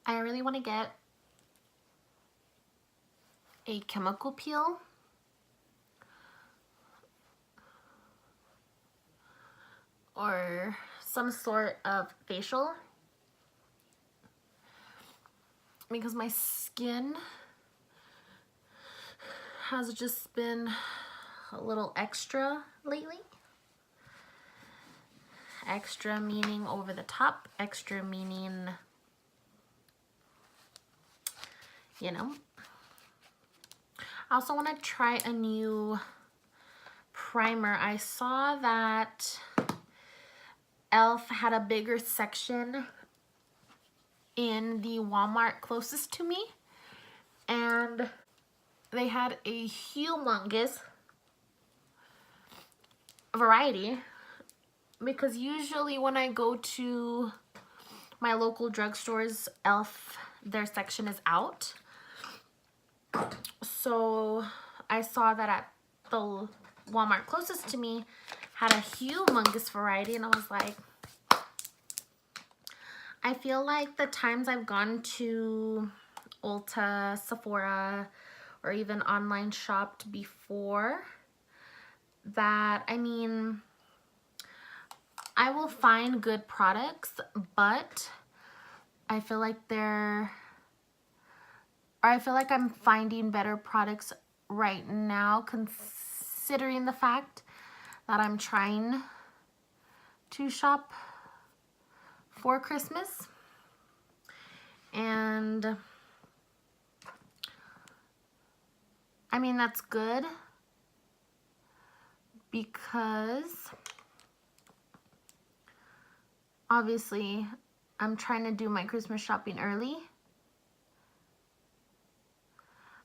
I really want to get a chemical peel. Or some sort of facial, because my skin has just been a little extra lately. Extra meaning over the top, extra meaning, you know. I also want to try a new primer. I saw that e.l.f. had a bigger section in the Walmart closest to me, and they had a humongous variety, because usually when I go to my local drugstores, e.l.f., their section is out. So I saw that at the Walmart closest to me had a humongous variety, and I was like, I feel like the times I've gone to Ulta, Sephora, or even online shopped before, that, I mean, I will find good products, but I feel like I'm finding better products right now, considering the fact that I'm trying to shop for Christmas. And I mean, that's good, because obviously I'm trying to do my Christmas shopping early.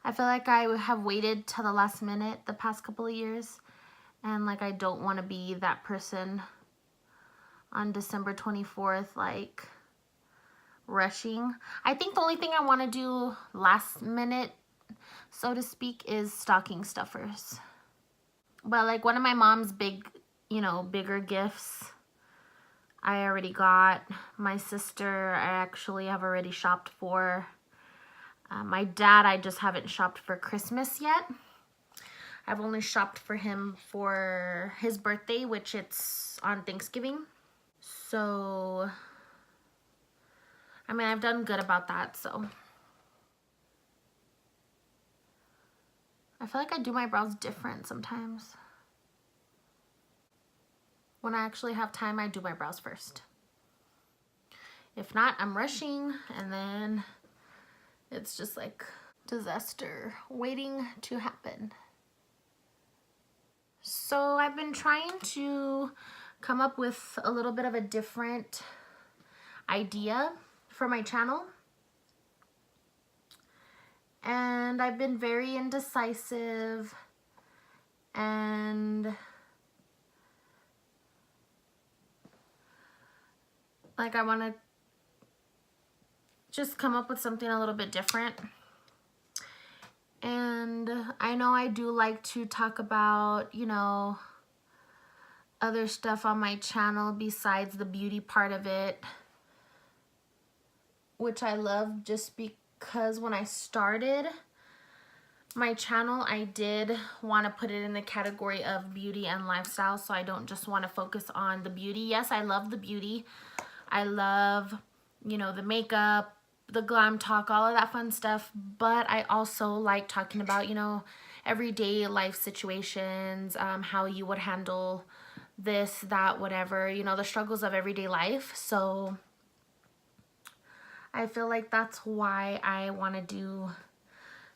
I feel like I have waited till the last minute the past couple of years, and like I don't want to be that person on December 24th, like rushing. I think the only thing I want to do last minute, so to speak, is stocking stuffers. But like one of my mom's bigger gifts, I already got. My sister, I actually have already shopped for. My dad, I just haven't shopped for Christmas yet. I've only shopped for him for his birthday, which it's on Thanksgiving. So, I mean, I've done good about that, so. I feel like I do my brows different sometimes. When I actually have time, I do my brows first. If not, I'm rushing, and then it's just like disaster waiting to happen. So I've been trying to come up with a little bit of a different idea for my channel. And I've been very indecisive, and like I want to just come up with something a little bit different. And I know I do like to talk about, you know, other stuff on my channel besides the beauty part of it, which I love, just because when I started my channel, I did want to put it in the category of beauty and lifestyle, so I don't just want to focus on the beauty. Yes, I love the beauty. I love, you know, the makeup, the glam talk, all of that fun stuff, but I also like talking about, you know, everyday life situations, how you would handle this, that, whatever, you know, the struggles of everyday life. So I feel like that's why I want to do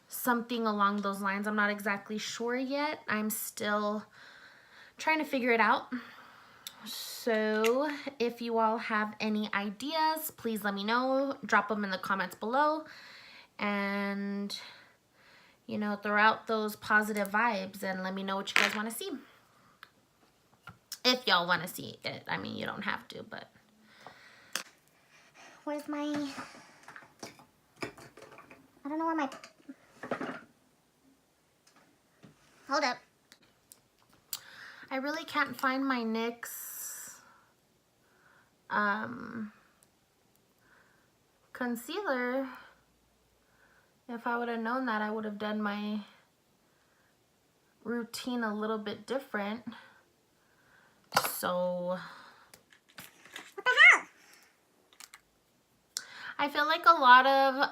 something along those lines. I'm not exactly sure yet. I'm still trying to figure it out. So if you all have any ideas, please let me know. Drop them in the comments below, and, you know, throw out those positive vibes and let me know what you guys want to see. If y'all want to see it. I mean, you don't have to, but. Where's my... I don't know where my... Hold up. I really can't find my NYX concealer, if I would have known that, I would have done my routine a little bit different. So What the hell? I feel like a lot of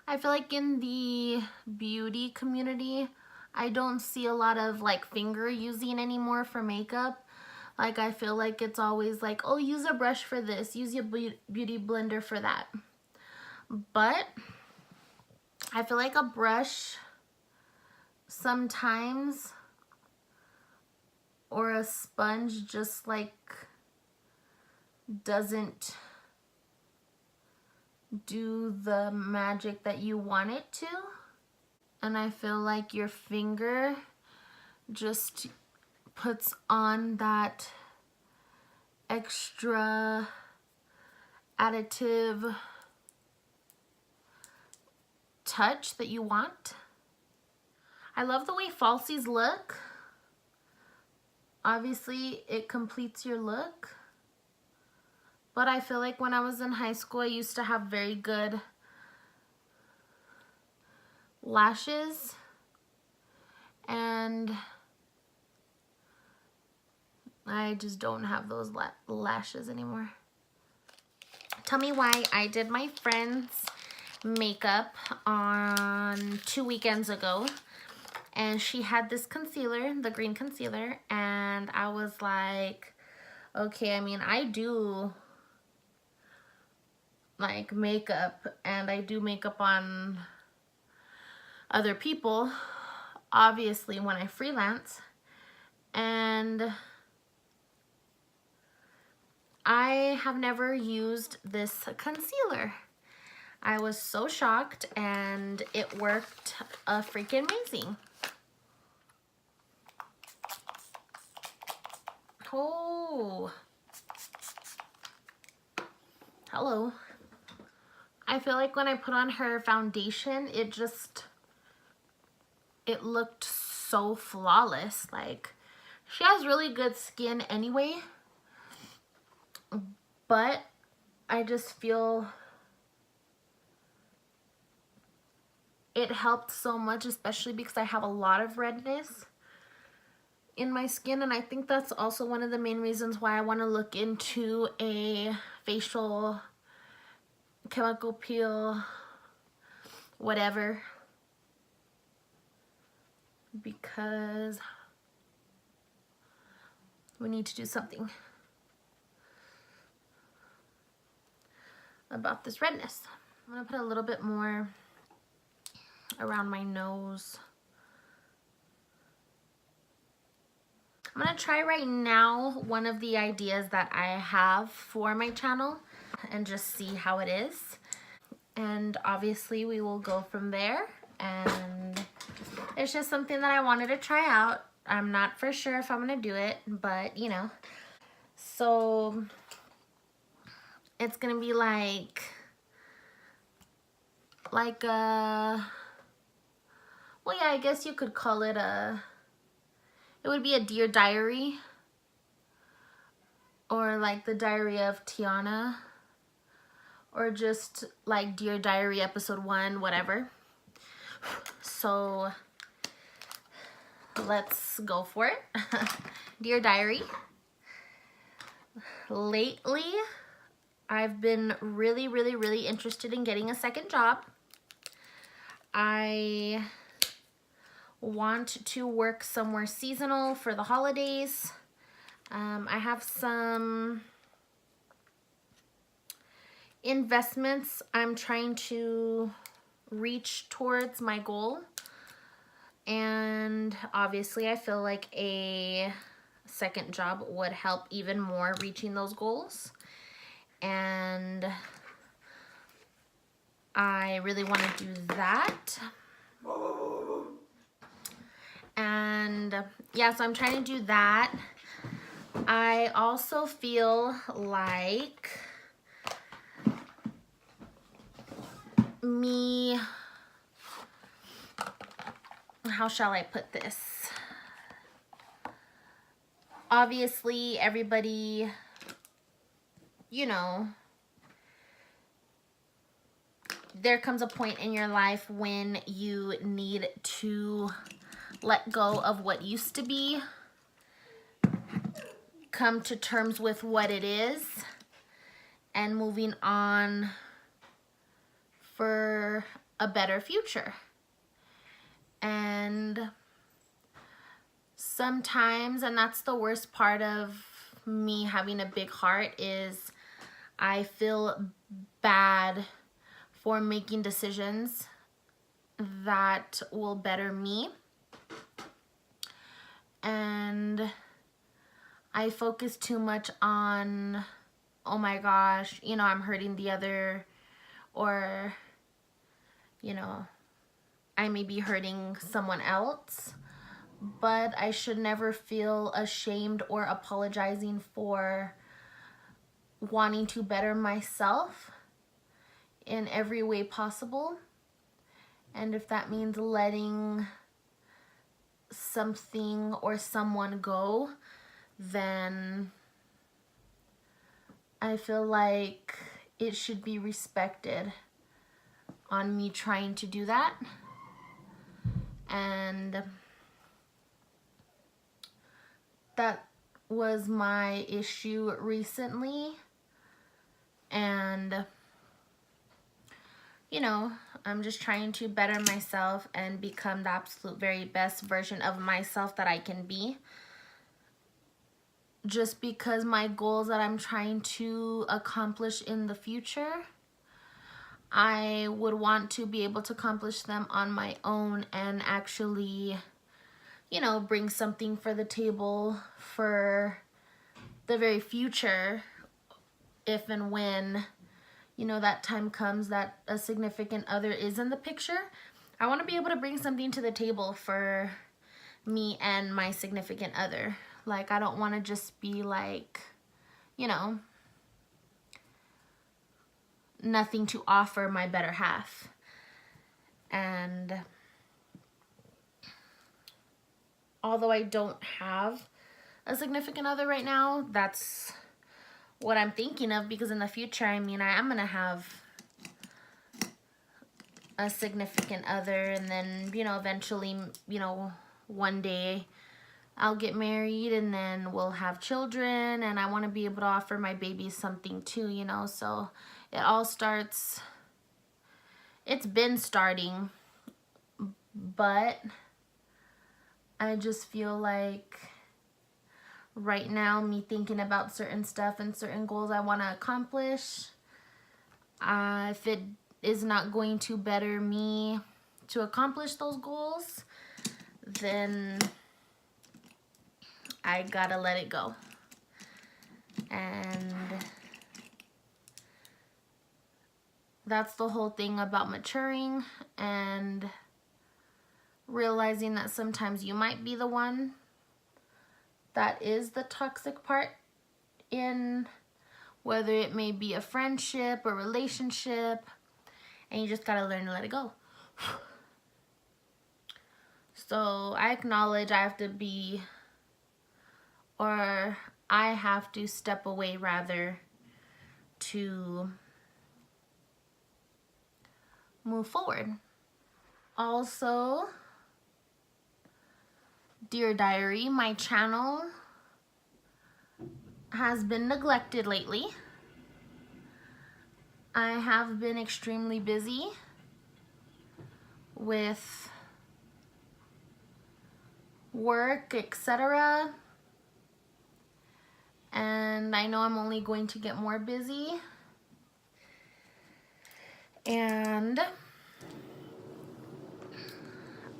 I feel like in the beauty community, I don't see a lot of like finger using anymore for makeup. Like I feel like it's always like, oh, use a brush for this, use your beauty blender for that. But I feel like a brush sometimes, or a sponge, just like doesn't do the magic that you want it to. And I feel like your finger just puts on that extra additive touch that you want. I love the way falsies look. Obviously, it completes your look. But I feel like when I was in high school, I used to have very good lashes. And I just don't have those lashes anymore. Tell me why I did my friend's makeup on 2 weekends ago. And she had this concealer, the green concealer. And I was like, okay, I mean, I do like makeup, and I do makeup on other people, obviously, when I freelance. And I have never used this concealer. I was so shocked, and it worked freaking amazing. Oh, hello. I feel like when I put on her foundation, it looked so flawless. Like, she has really good skin anyway, but I just feel it helped so much, especially because I have a lot of redness in my skin. And I think that's also one of the main reasons why I want to look into a facial chemical peel, whatever, because we need to do something about this redness. I'm gonna put a little bit more around my nose. I'm gonna try right now one of the ideas that I have for my channel and just see how it is. And obviously we will go from there. And it's just something that I wanted to try out. I'm not for sure if I'm gonna do it, but you know. So it's gonna be like a, well, yeah, I guess you could call it it would be a Dear Diary, or like the Diary of Tiana, or just like Dear Diary episode 1, whatever. So let's go for it. Dear Diary. Lately, I've been really interested in getting a second job. I want to work somewhere seasonal for the holidays. I have some investments I'm trying to reach towards my goal. And obviously I feel like a second job would help even more reaching those goals. And I really want to do that. And yeah, so I'm trying to do that. I also feel like how shall I put this? Obviously, everybody you know, there comes a point in your life when you need to let go of what used to be, come to terms with what it is, and moving on for a better future. And sometimes, and that's the worst part of me having a big heart, is I feel bad for making decisions that will better me. And I focus too much on, oh my gosh, you know, I'm hurting the other, or, you know, I may be hurting someone else, but I should never feel ashamed or apologizing for wanting to better myself in every way possible. And if that means letting something or someone go, then I feel like it should be respected on me trying to do that. And that was my issue recently. And, you know, I'm just trying to better myself and become the absolute very best version of myself that I can be. Just because my goals that I'm trying to accomplish in the future, I would want to be able to accomplish them on my own and actually, you know, bring something for the table for the very future, if and when, you know, that time comes that a significant other is in the picture. I want to be able to bring something to the table for me and my significant other. Like, I don't want to just be like, you know, nothing to offer my better half. And although I don't have a significant other right now, that's what I'm thinking of, because in the future, I mean, I am going to have a significant other, and then, you know, eventually, you know, one day I'll get married and then we'll have children, and I want to be able to offer my babies something too, you know. So it all starts, it's been starting, but I just feel like right now, me thinking about certain stuff and certain goals I want to accomplish, if it is not going to better me to accomplish those goals, then I gotta let it go. And that's the whole thing about maturing and realizing that sometimes you might be the one that is the toxic part in, whether it may be a friendship or relationship, and you just gotta learn to let it go. So I acknowledge I have to be, or I have to step away rather to move forward. Also, Dear Diary, my channel has been neglected lately. I have been extremely busy with work, etc. And I know I'm only going to get more busy. And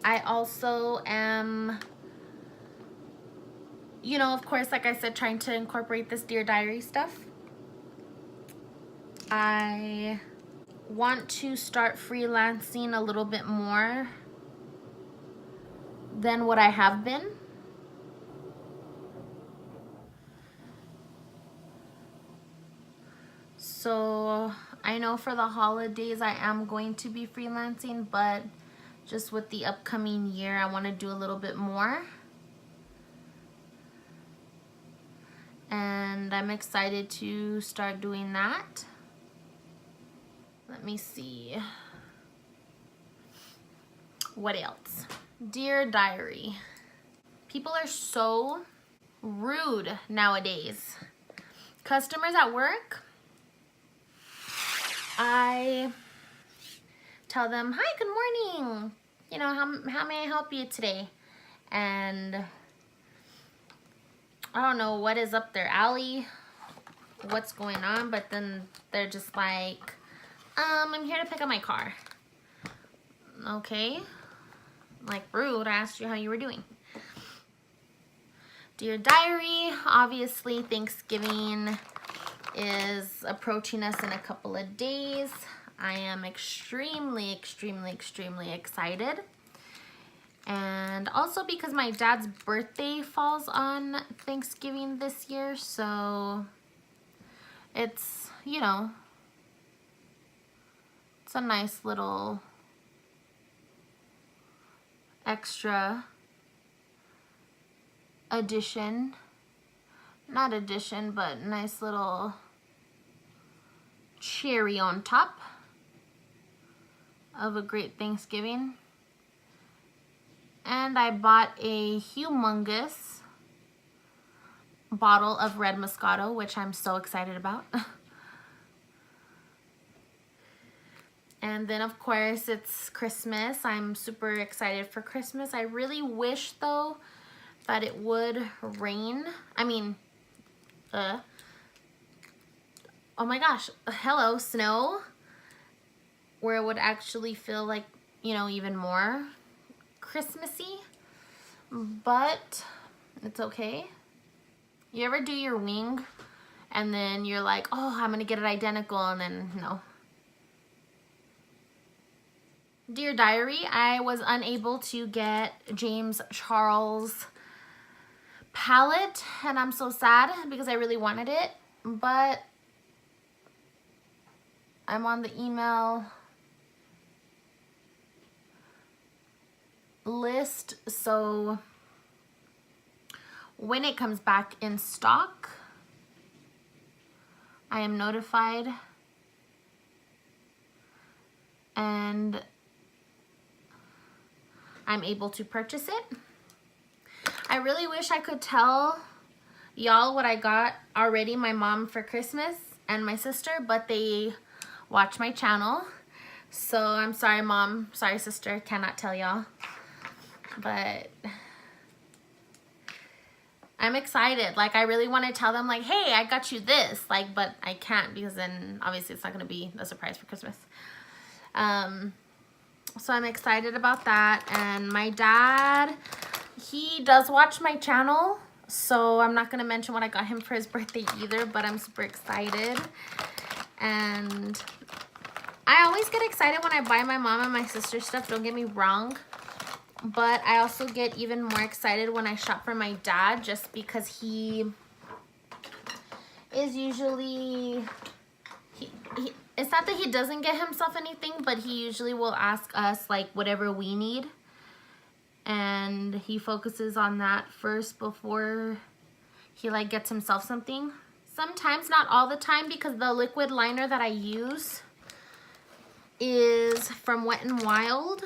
I also am, you know, of course, like I said, trying to incorporate this Dear Diary stuff. I want to start freelancing a little bit more than what I have been. So I know for the holidays I am going to be freelancing, but just with the upcoming year, I want to do a little bit more. and I'm excited to start doing that. Let me see. What else? Dear Diary. People are so rude nowadays. Customers at work, I tell them, hi, good morning. You know, how may I help you today? And I don't know what is up their alley, what's going on, but then they're just like, I'm here to pick up my car. Okay. Like, rude, I asked you how you were doing. Dear Diary, obviously Thanksgiving is approaching us in a couple of days. I am extremely, extremely, extremely excited. And also because my dad's birthday falls on Thanksgiving this year, so it's, you know, it's a nice little extra addition. Not addition, but nice little cherry on top of a great Thanksgiving. And I bought a humongous bottle of red Moscato, which I'm so excited about. And then of course it's Christmas. I'm super excited for Christmas. I really wish though that it would rain. I mean, oh my gosh, hello, snow. Where it would actually feel like, you know, even more Christmassy. But it's okay. You ever do your wing and then you're like, oh, I'm gonna get it identical, and then no. Dear Diary, I was unable to get James Charles' palette, and I'm so sad because I really wanted it, but I'm on the email list, so when it comes back in stock, I am notified, and I'm able to purchase it. I really wish I could tell y'all what I got already my mom for Christmas and my sister, but they watch my channel. So I'm sorry, Mom. Sorry, sister. Cannot tell y'all. But I'm excited. Like, I really want to tell them, like, hey, I got you this. Like, but I can't because then obviously it's not going to be a surprise for Christmas. So I'm excited about that. And my dad, he does watch my channel, so I'm not going to mention what I got him for his birthday either, but I'm super excited. And I always get excited when I buy my mom and my sister stuff, don't get me wrong. But I also get even more excited when I shop for my dad, just because he is usually, it's not that he doesn't get himself anything, but he usually will ask us like whatever we need. And he focuses on that first before he like gets himself something. Sometimes, not all the time, because the liquid liner that I use is from Wet n Wild.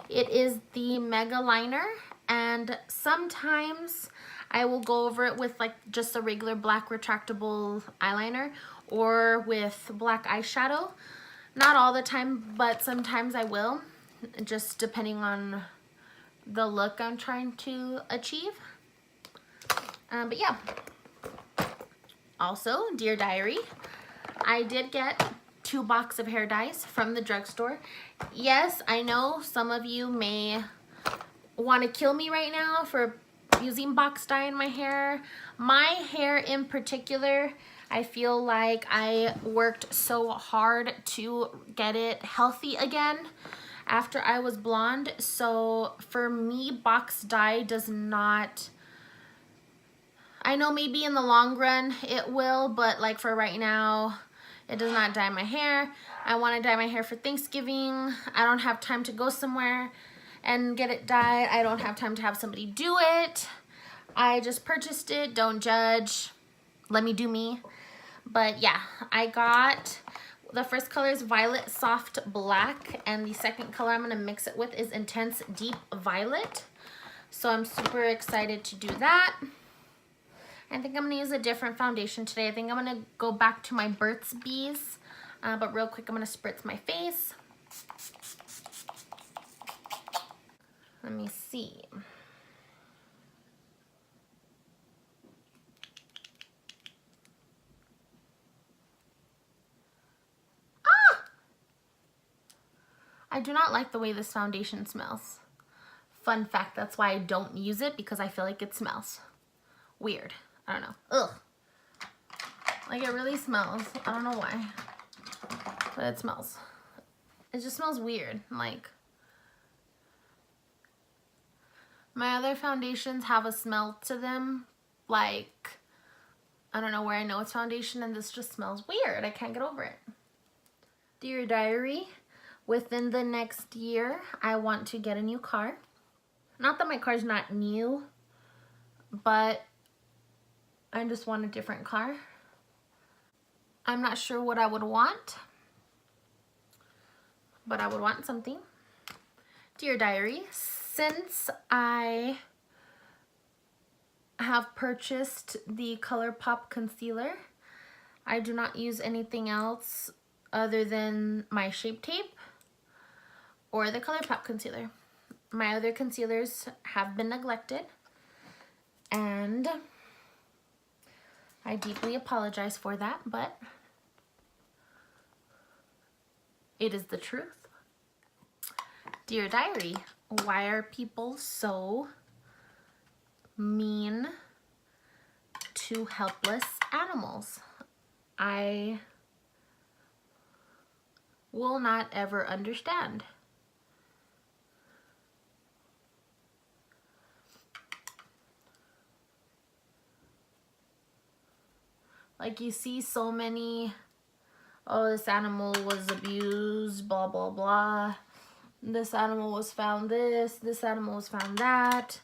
It is the Mega Liner, and sometimes I will go over it with like just a regular black retractable eyeliner or with black eyeshadow. Not all the time, but sometimes I will, just depending on the look I'm trying to achieve. But yeah. Also, Dear Diary, I did get 2 boxes of hair dyes from the drugstore. Yes, I know some of you may want to kill me right now for using box dye in my hair. My hair in particular, I feel like I worked so hard to get it healthy again after I was blonde. So for me, box dye does not, I know maybe in the long run it will, but like for right now, it does not dye my hair. I want to dye my hair for Thanksgiving. I don't have time to go somewhere and get it dyed. I don't have time to have somebody do it. I just purchased it. Don't judge. Let me do me. But yeah, I got, the first color is Violet Soft Black, and the second color I'm going to mix it with is Intense Deep Violet. So I'm super excited to do that. I think I'm going to use a different foundation today. I think I'm going to go back to my Burt's Bees. But real quick, I'm going to spritz my face. Let me see. I do not like the way this foundation smells. Fun fact, that's why I don't use it, because I feel like it smells weird. I don't know. Ugh. Like, it really smells. I don't know why. But it smells. It just smells weird. Like, my other foundations have a smell to them. Like, I don't know where I know it's foundation, and this just smells weird. I can't get over it. Dear Diary, within the next year, I want to get a new car. Not that my car's not new, but I just want a different car. I'm not sure what I would want, but I would want something. Dear Diary, since I have purchased the ColourPop concealer, I do not use anything else other than my Shape Tape or the ColourPop concealer. My other concealers have been neglected, and I deeply apologize for that, but it is the truth. Dear Diary, why are people so mean to helpless animals? I will not ever understand. Like, you see so many, oh, this animal was abused, blah, blah, blah. This animal was found this animal was found that.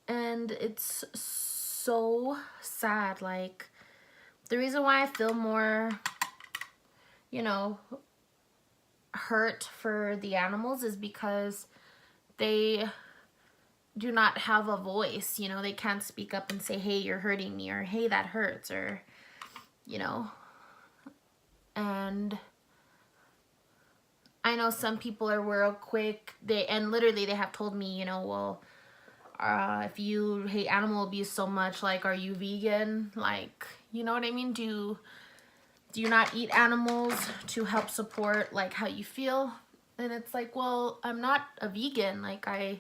And it's so sad. Like, the reason why I feel more, you know, hurt for the animals is because they do not have a voice. You know, they can't speak up and say, hey, you're hurting me, or hey, that hurts, or, you know. And I know some people are real quick, and literally they have told me, you know, well, if you hate animal abuse so much, like, are you vegan? Like, you know what I mean? Do you not eat animals to help support, like, how you feel? And it's like, well, I'm not a vegan. Like, I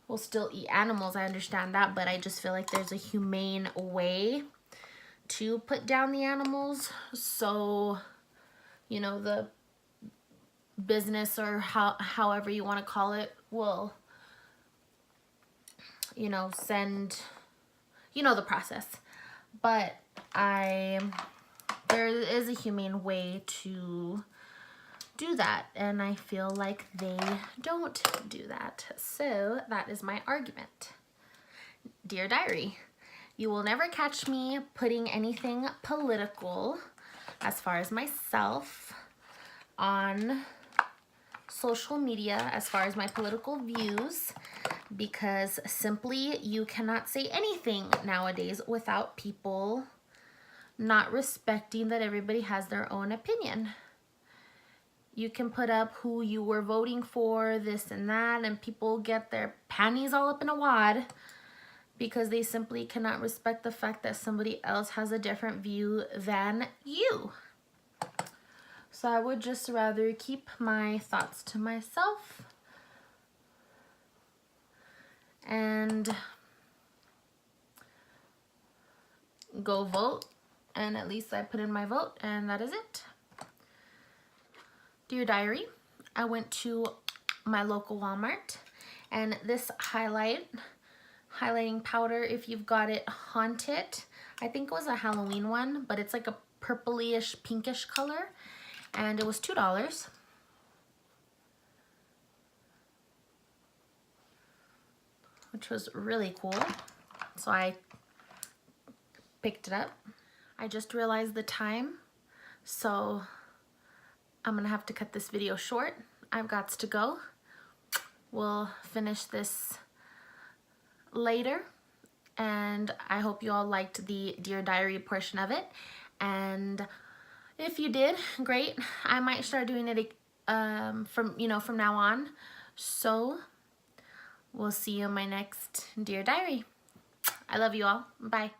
will still eat animals. I understand that, but I just feel like there's a humane way to put down the animals. So, you know, the business, or however you want to call it, will, you know, send, you know, the process. But there is a humane way to do that, and I feel like they don't do that. So that is my argument. Dear Diary, you will never catch me putting anything political, as far as myself, on social media, as far as my political views, because simply you cannot say anything nowadays without people not respecting that everybody has their own opinion. You can put up who you were voting for, this and that, and people get their panties all up in a wad because they simply cannot respect the fact that somebody else has a different view than you. So I would just rather keep my thoughts to myself and go vote, and at least I put in my vote, and that is it. Dear Diary, I went to my local Walmart, and this highlighting powder, if you've got it, Haunted, I think it was a Halloween one, but it's like a purplyish pinkish color, and it was $2, which was really cool. so I picked it up. I just realized the time, so I'm gonna have to cut this video short. I've got to go. We'll finish this later, and I hope you all liked the Dear Diary portion of it, and if you did, great. I might start doing it from now on. So we'll see you in my next Dear Diary. I love you all. Bye.